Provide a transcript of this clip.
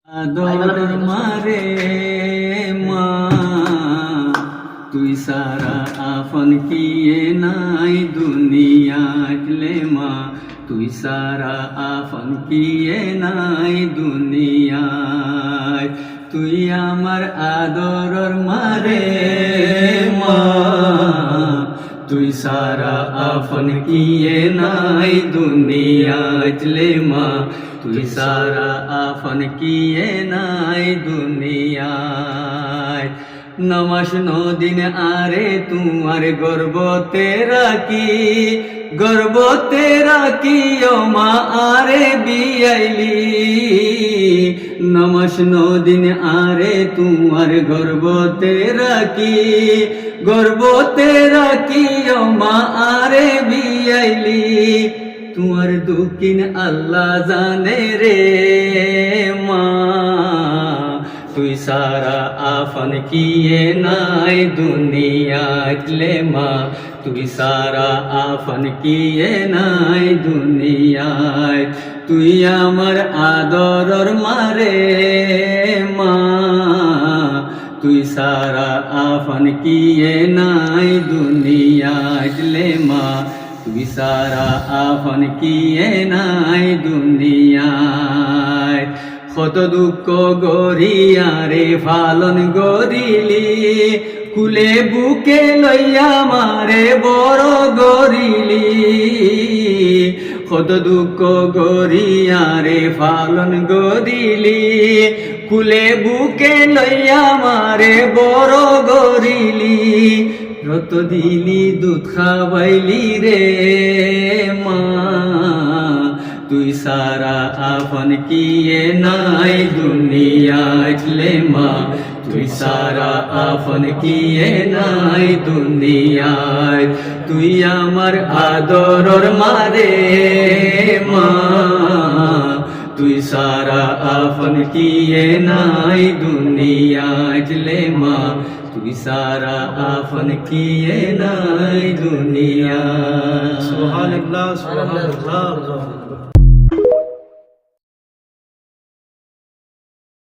আদর মারে মা তুই সারা আপন কিয়ে নাই দুনিয়াতলে মা তুই সারা আপন কিয়ে নাই দুনিয়ায় তুই আমার আদরর মারে মা তুই সারা আপন কিয়ে নাই দুনিয়াতলে মা তুই সারা আপন কিয়ে নাই দুনিয়ায় নমাস নদিন আরে তোমার গর্বতে রাখি ও মা আরে বিয়াইলি নমাস নদিন আরে তোমার গর্বতে রাখি ও মা আরে বিয়াইলি তোমার দুঃখিন আল্লাহ জানে রে মা তুই সারা আপন কিয়ে নাই দুনিয়াতলে মা তুই সারা আপন কিয়ে নাই দুনিয়ায় তুই আমার আদরর মারে মা তুই সারা আপন কিয়ে নাই দুনিয়াতলে মা তুই সারা আপন কিয়ে নাই দুনিয়ায় কত দুঃখ গরিয়া রে ফালন গরিলি কুলে বুকে লইয়া মারে বড় গরিলি কত দুঃখ গরিয়া রে ফালন গরিলি কুলে বুকে লইয়া মারে বড় গরিলি রত দিলি দুধ খাওয়াইলি রে মা তুই সারা আপন কিয়ে নাই দুনিয়াতলে মা তুই সারা আপন কিয়ে নাই দুনিয়ায় তুই আমার আদরর মারে মা তুই সারা আপন কিয়ে নাই দুনিয়াতলে মা তুই সারা আপন কিয়ে নাই দুনিয়া সুবহানাল্লাহ সুবহানাল্লাহ।